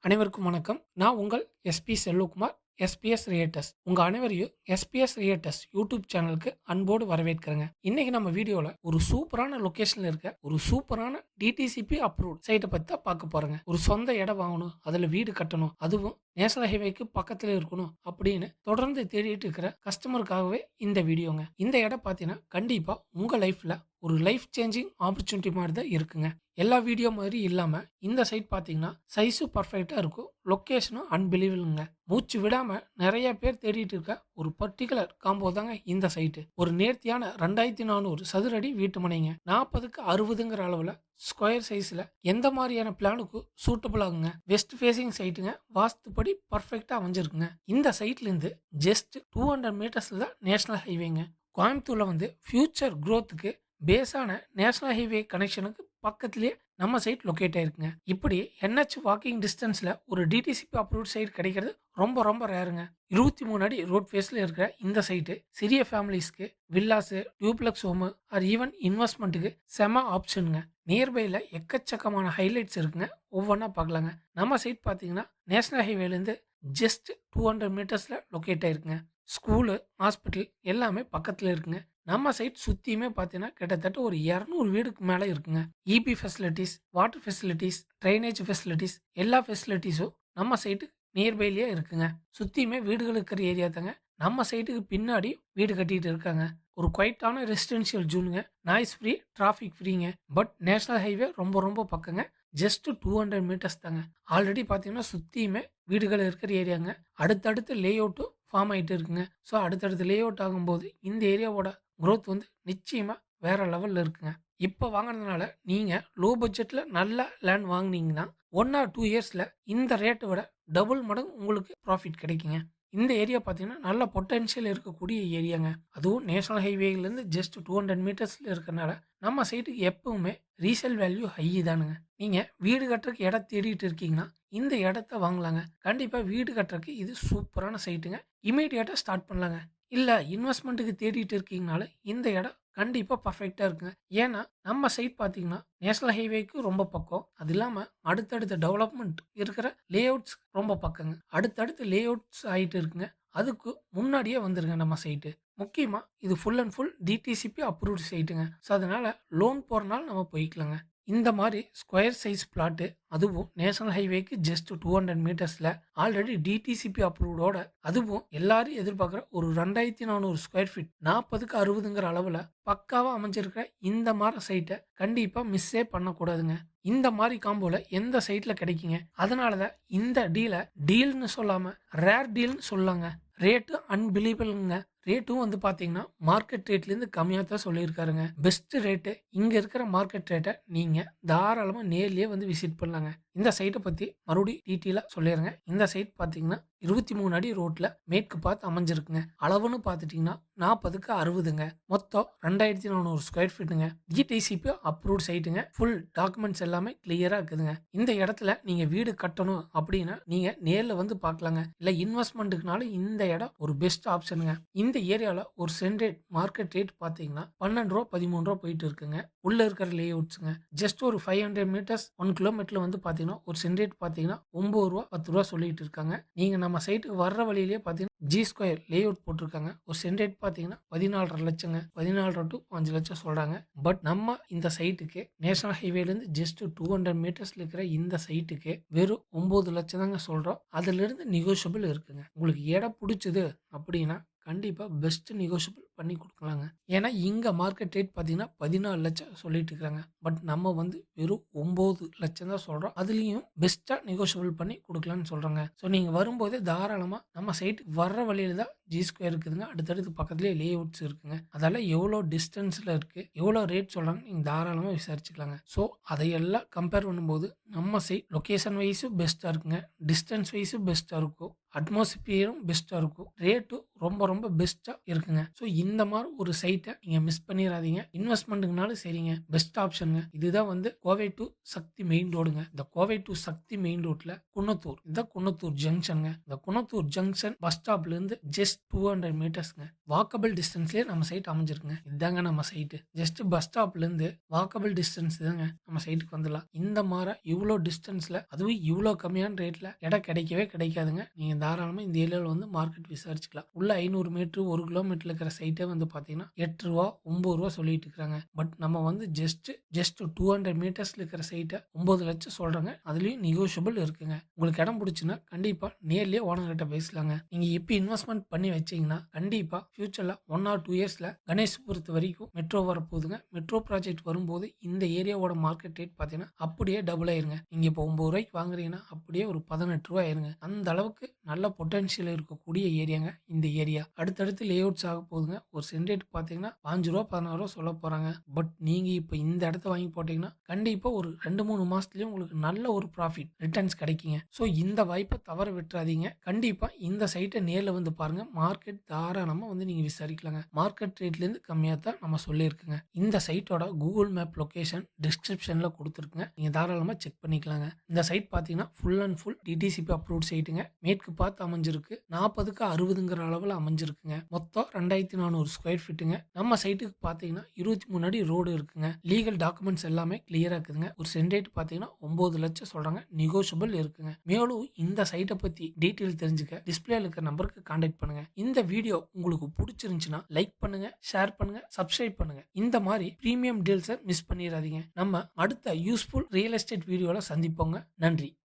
அனைவருக்கும் வணக்கம். நான் உங்கள் எஸ்பி செல்வகுமார், எஸ்பிஎஸ் ரியேட்டர்ஸ். உங்க அனைவரையும் எஸ்பிஎஸ் ரியேட்டர்ஸ் யூடியூப் சேனலுக்கு அன்போடு வரவேற்கிறேங்க. இன்னைக்கு நம்ம வீடியோல ஒரு சூப்பரான லொகேஷன்ல இருக்க ஒரு சூப்பரான டிடிசிபி அப்ரூவ்ட் சைட்ட பத்தி தான் பார்க்க போறோங்க. ஒரு சொந்த இடம் வாங்கணும், அதுல வீடு கட்டணும், அதுவும் நேஷனல் ஹைவேக்கு பக்கத்துல இருக்கணும் அப்படின்னு தொடர்ந்து தேடிட்டு இருக்கிற கஸ்டமருக்காகவே இந்த வீடியோங்க. இந்த இடம் பார்த்தீங்கன்னா கண்டிப்பா உங்க லைஃப்ல ஒரு லைஃப் சேஞ்சிங் ஆப்பர்ச்சுனிட்டி மாதிரி தான் இருக்குங்க. எல்லா வீடியோ மாதிரி இல்லாம இந்த சைட் பார்த்தீங்கன்னா சைஸும் பர்ஃபெக்ட்டா இருக்கும். லொகேஷனும் அன்பிலீவபிள்ங்க. மூச்சு விடாம நிறைய பேர் தேடிட்டு இருக்க ஒரு பர்ட்டிகுலர் காம்போ தாங்க இந்த சைட்டு. ஒரு நேர்த்தியான 2400 சதுரடி வீட்டு மனைங்க. 40க்கு 60ங்கிற அளவுல ஸ்கொயர் சைஸ்ல எந்த மாதிரியான பிளானுக்கு சூட்டபிள் ஆகுங்க. West facing சைட்டுங்க. வாஸ்துப்படி பர்ஃபெக்ட்டா அமைஞ்சிருக்குங்க. இந்த சைட்ல இருந்து ஜஸ்ட் 200 மீட்டர்ஸ்ல தான் நேஷனல் ஹைவேங்க. கோயம்புத்தூர்ல ஃபியூச்சர் growthக்கு பேஸான நேஷனல் ஹைவே கனெக்ஷனுக்கு பக்கத்திலேயே நம்ம சைட் லொக்கேட் ஆயிருக்குங்க. இப்படி NH வாக்கிங் டிஸ்டன்ஸ்ல ஒரு டிடிசிபி அப்ரூவ்ட் சைட் கிடைக்கிறது ரொம்ப ரொம்ப ரேருங்க. 23 அடி ரோட் ஃபேஸ்ல இருக்கிற இந்த சைட்டு சிறிய ஃபேமிலிஸ்க்கு villas, duplex home or even இன்வெஸ்ட்மெண்ட்டுக்கு செம ஆப்ஷனுங்க. நியர்பைல எக்கச்சக்கமான ஹைலைட்ஸ் இருக்குங்க. ஒவ்வொன்றா பார்க்கலாங்க. நம்ம சைட் பார்த்தீங்கன்னா நேஷனல் ஹைவேலேருந்து ஜஸ்ட் 200 மீட்டர்ஸ்ல லொக்கேட் ஆயிருக்குங்க. ஸ்கூலு, ஹாஸ்பிட்டல் எல்லாமே பக்கத்துல இருக்குங்க. நம்ம சைட் சுத்தியுமே பார்த்தீங்கன்னா கிட்டத்தட்ட ஒரு 200 வீடுக்கு மேல இருக்குங்க. EB facilities, water facilities, drainage facilities எல்லா ஃபெசிலிட்டீஸும் நம்ம சைட்டு நியர்பைலயே இருக்குங்க. சுத்தியுமே வீடுகள் இருக்கிற ஏரியா தாங்க. நம்ம சைட்டுக்கு பின்னாடி வீடு கட்டிட்டு இருக்காங்க. ஒரு குவைட்டான ரெசிடென்ஷியல் ஜோனுங்க. நாய்ஸ் ஃப்ரீ, டிராஃபிக் ஃப்ரீங்க. பட் நேஷனல் ஹைவே ரொம்ப ரொம்ப பக்கங்க. ஜஸ்ட் 200 மீட்டர்ஸ் தாங்க. ஆல்ரெடி பார்த்தீங்கன்னா சுத்தியுமே வீடுகள் இருக்கிற ஏரியாங்க. அடுத்தடுத்து லே அவுட்டும் ஃபார்ம் ஆயிட்டு இருக்குங்க. ஸோ அடுத்தடுத்து லே அவுட் ஆகும்போது இந்த ஏரியாவோட growth நிச்சயமா வேற லெவல்ல இருக்குங்க. இப்போ வாங்குனதுனால நீங்க லோ பட்ஜெட்ல நல்ல லேண்ட் வாங்குனீங்கன்னா 1 ஆர் 2 இயர்ஸ்ல இந்த ரேட்ட விட டபுள் மடங்கு உங்களுக்கு ப்ராஃபிட் கிடைக்குங்க. இந்த ஏரியா பார்த்தீங்கன்னா நல்ல பொட்டன்ஷியல் இருக்கக்கூடிய ஏரியாங்க. அதுவும் நேஷனல் ஹைவேலேருந்து ஜஸ்ட் 200 மீட்டர்ஸ்ல இருக்கறனால நம்ம சைட்டுக்கு எப்பவுமே ரீசேல் வேல்யூ ஹை தானுங்க. நீங்க வீடு கட்டுறதுக்கு இடம் தேடிட்டு இருக்கீங்கன்னா இந்த இடத்த வாங்கலாங்க. கண்டிப்பா வீடு கட்டுறதுக்கு இது சூப்பரான சைட்டுங்க. இம்மீடியட்டா ஸ்டார்ட் பண்ணலாங்க. இல்ல இன்வெஸ்ட்மெண்ட்டுக்கு தேடிட்டு இருக்கீங்கனாலும் இந்த இடம் கண்டிப்பா பர்ஃபெக்ட்டா இருக்குங்க. ஏன்னா நம்ம சைட் பார்த்தீங்கன்னா நேஷனல் ஹைவேக்கு ரொம்ப பக்கம். அது இல்லாம அடுத்தடுத்த டெவலப்மெண்ட் இருக்கிற லேஅவுட்ஸ் ரொம்ப பக்கங்க. அடுத்தடுத்து லேஅவுட்ஸ் ஆயிட்டு இருக்குங்க. அதுக்கு முன்னாடியே வந்துருங்க நம்ம சைட்டு. முக்கியமா இது full and full DTCP approved சைட்டுங்க. ஸோ அதனால லோன் போறனால நம்ம போய்க்கலாங்க. இந்த மாரி ஸ்கொயர் சைஸ் பிளாட்டு அதுவும் நேஷனல் ஹைவேக்கு ஜஸ்ட் 200 மீட்டர்ஸ்ல ஆல்ரெடி டிடிசிபி அப்ரூவ்டோட அதுவும் எல்லாரும் எதிர்பார்க்குற ஒரு 2400 ஸ்கொயர் ஃபீட் 40க்கு 60ங்கிற அளவுல பக்காவா அமைஞ்சிருக்கிற இந்த மாதிரி சைட்டை கண்டிப்பா மிஸ்ஸே பண்ணக்கூடாதுங்க. இந்த மாதிரி காம்போல எந்த சைட்ல கிடைக்குங்க. அதனால தான் இந்த டீல்னு சொல்லாம ரேர் டீல்னு சொல்லலாங்க. ரேட்டு அன்பிலீவபிள்ங்க. ரேட்டும் பார்த்தீங்கன்னா மார்க்கெட் ரேட்லேருந்து கம்மியாக தான் சொல்லியிருக்காருங்க. பெஸ்ட் ரேட்டு இங்கே இருக்கிற மார்க்கெட் ரேட்டை நீங்கள் தாராளமாக நேர்லேயே விசிட் பண்ணலாங்க. இந்த சைட்டை பற்றி மறுபடியும் டீட்டெயிலாக சொல்லிடுறேங்க. இந்த சைட் பார்த்தீங்கன்னா 23 அடி ரோட்டில் மேற்கு பார்த்து அமைஞ்சிருக்குங்க. அளவுன்னு பார்த்துட்டிங்கன்னா 40க்கு 60ங்க. மொத்தம் 2400 ஸ்கொயர் ஃபீட்டுங்க. டிடிசிபி அப்ரூவ்ட் சைட்டுங்க. ஃபுல் டாக்குமெண்ட்ஸ் எல்லாமே கிளியராக இருக்குதுங்க. இந்த இடத்துல நீங்கள் வீடு கட்டணும் அப்படின்னா நீங்கள் நேரில் பார்க்கலாங்க. இல்லை இன்வெஸ்ட்மெண்ட்டுக்குனாலும் இந்த இடம் ஒரு பெஸ்ட் ஆப்ஷனுங்க. இந்த ஏரியாவில் ஒரு சென்ட் ரேட் மார்க்கெட் ரேட் பார்த்தீங்கன்னா 12 ரூபா 13 ரூபா போயிட்டு இருக்குங்க. உள்ள இருக்கிற லே அவுட்ஸுங்க. ஜஸ்ட் ஒரு 500 மீட்டர்ஸ் 1 கிலோமீட்டர்ல பார்த்தீங்கன்னா ஒரு சென்ட் ரேட் பார்த்தீங்கன்னா 9 ரூபா 10 ரூபா சொல்லிட்டு இருக்காங்க. நீங்க நம்ம சைட்டுக்கு வர்ற வழியிலேயே பார்த்தீங்கன்னா ஜி ஸ்கொயர் லே அவுட் போட்டிருக்காங்க. ஒரு சென்ட் ரேட் பார்த்தீங்கன்னா 14.5 லட்சங்க. 14 டு 5 லட்சம் சொல்றாங்க. பட் நம்ம இந்த சைட்டுக்கு நேஷனல் ஹைவேலேருந்து ஜஸ்ட் 200 மீட்டர்ஸ்ல இருக்கிற இந்த சைட்டுக்கு வெறும் 9 லட்சம் தாங்க சொல்றோம். அதுல இருந்து நெகோஷியபிள் இருக்குங்க. உங்களுக்கு இடம் பிடிச்சது அப்படின்னா கண்டிப்பா பெஸ்ட் நெகோஷியபிள் பண்ணி கொடுக்கலாங்க. ஏன்னா இங்க மார்க்கெட் ரேட் பார்த்தீங்கன்னா 14 லட்சம் சொல்லிட்டு இருக்காங்க. பட் நம்ம வெறும் 9 லட்சம் தான் சொல்றோம். அதுலயும் பெஸ்டா நெகோஷியபிள் பண்ணி கொடுக்கலாம்னு சொல்றோங்க. ஸோ நீங்க வரும்போதே தாராளமா நம்ம சைட்டுக்கு வர்ற வழியில தான் ஜி ஸ்கொயர் இருக்குதுங்க. அடுத்தடுத்து பக்கத்துலேயே லே அவுட்ஸ் இருக்குங்க. அதெல்லாம் எவ்வளோ டிஸ்டன்ஸ்ல இருக்கு, எவ்வளோ ரேட் சொல்றாங்க நீங்க தாராளமா விசாரிச்சுக்கலாங்க. ஸோ அதையெல்லாம் கம்பேர் பண்ணும்போது நம்ம சைட் லொகேஷன் வைஸும் பெஸ்டா இருக்குங்க. டிஸ்டன்ஸ் வைஸும் பெஸ்டா இருக்கும். அட்மாஸ்பியரும் பெஸ்டா இருக்கும். ரேட்டும் ரொம்ப ரொம்ப பெஸ்ட்டா இருக்குங்க. ஸோ இந்த மாரி ஒரு சைட்ட நீங்க மிஸ் பண்ணிறாதீங்க. இன்வெஸ்ட்மென்ட்க்குனாலும் சரிங்க. பெஸ்ட் ஆப்ஷன்ங்க. இதுதான் வந்து கோவை டூ சக்தி மெயின் ரோடுங்க. இந்த கோவை டூ சக்தி மெயின் ரோட்ல குன்னத்தூர். இதான் குன்னத்தூர் ஜங்ஷன்ங்க. இந்த குன்னத்தூர் ஜங்ஷன் பஸ் ஸ்டாப்லேருந்து ஜஸ்ட் 200 மீட்டர்ஸ்ங்க. வாக்கபிள் டிஸ்டன்ஸ்லயே நம்ம சைட் அமைஞ்சிருக்குங்க. இதாங்க நம்ம சைட்டு. ஜஸ்ட் பஸ் ஸ்டாப்லேருந்து வாக்கபிள் டிஸ்டன்ஸ் தாங்க நம்ம சைட்டுக்கு வந்துடலாம். இந்த மாரி இவ்ளோ டிஸ்டன்ஸ்ல அதுவும் இவ்ளோ கம்மியான ரேட்ல இடம் கிடைக்கவே கிடைக்காதுங்க. நீங்க தாராளமா இந்த ஏரியால வந்து மார்க்கெட் விசாரிச்சுக்கலாம். உள்ள 500 மீட்டர் 1 கிலோமீட்டர்ல இருக்கிற சைட்டே வந்து பார்த்தீங்கன்னா ரூ. 8 ரூ. 9 சொல்லிட்டு இருக்காங்க. பட் நம்ம வந்து ஜஸ்ட் 200 மீட்டர்ஸ்ல இருக்கிற சைட்ட 9 லட்சம் சொல்றாங்க. அதுலயும் நெகோஷியபிள் இருக்குங்க. உங்களுக்கு இடம் பிடிச்சுன்னா கண்டிப்பா நேர்லயே ஓனர் கிட்ட பேசலாங்க. நீங்க இப்ப இன்வெஸ்ட்மென்ட் பண்ணி வச்சீங்கன்னா கண்டிப்பா ஃபியூச்சர்ல 1 ஆர் 2 இயர்ஸ்ல கணேஷ்புரத்து வரைக்கும் மெட்ரோ வரப்போகுதுங்க. மெட்ரோ ப்ராஜெக்ட் வரும்போது இந்த ஏரியாவோட மார்க்கெட் ரேட் பார்த்தீங்கன்னா அப்படியே டபுள் ஆயிருங்க. நீங்க இப்போ 9 ரூபாய்க்கு வாங்குறீங்கன்னா அப்படியே ஒரு 18 ரூபாய் ஆயிருங்க. அந்த அளவுக்கு நல்ல பொட்டன்ஷியல் இருக்கக்கூடிய ஏரியாங்க இந்த ஏரியா. அடுத்தடுத்து லே அவுட்ஸ் ஆக போகுதுங்க. ஒரு சென்ட் ரேட் பார்த்தீங்கன்னா ரூ. 5 16 சொல்ல போறாங்க. பட் நீங்க இப்போ இந்த இடத்த வாங்கி போட்டீங்கன்னா கண்டிப்பா ஒரு 2, 3 மாசத்துலயே உங்களுக்கு நல்ல ஒரு ப்ராஃபிட் ரிட்டர்ன்ஸ் கிடைக்குங்க. ஸோ இந்த வாய்ப்பை தவற விட்டுறாதீங்க. கண்டிப்பா இந்த சைட்டை நேர்ல வந்து பாருங்க. மார்க்கெட் தாராளமா வந்து நீங்க விசாரிக்கலாங்க. மார்க்கெட் ரேட்லேருந்து கம்மியா தான் நம்ம சொல்லியிருக்குங்க. இந்த சைட்டோட கூகுள் மேப் லொகேஷன் டிஸ்கிரிப்ஷன்ல கொடுத்துருக்குங்க. நீங்க தாராளமா செக் பண்ணிக்கலாங்க. இந்த சைட் பார்த்தீங்கன்னா full and full DTCP approved சைட்டுங்க. மேற்கு பார்த்து அமைஞ்சிருக்கு. 40க்கு 60ங்கிற அளவில் அமைஞ்சிருக்குங்க. மொத்தம் 2400 ஸ்கொயர் ஃபீட்டுங்க. நம்ம சைட்டுக்கு பார்த்தீங்கன்னா 23 அடி ரோடு இருக்குங்க. லீகல் டாக்குமெண்ட்ஸ் எல்லாமே கிளியரா இருக்குதுங்க. ஒரு சென்ட் ரேட் பார்த்தீங்கன்னா 9 லட்சம் சொல்றாங்க. நெகோஷியபிள் இருக்குங்க. மேலும் இந்த சைட்டை பத்தி டீட்டெயில் தெரிஞ்சுக்க டிஸ்பிளேல இருக்கிற நம்பருக்கு கான்டாக்ட் பண்ணுங்க. இந்த வீடியோ உங்களுக்கு பிடிச்சிருந்துச்சுன்னா லைக் பண்ணுங்க, ஷேர் பண்ணுங்க, சப்ஸ்கிரைப் பண்ணுங்க. இந்த மாதிரி பிரீமியம் டீல்ஸை மிஸ் பண்ணிடாதீங்க. நம்ம அடுத்த யூஸ்ஃபுல் ரியல் எஸ்டேட் வீடியோல சந்திப்போங்க. நன்றி.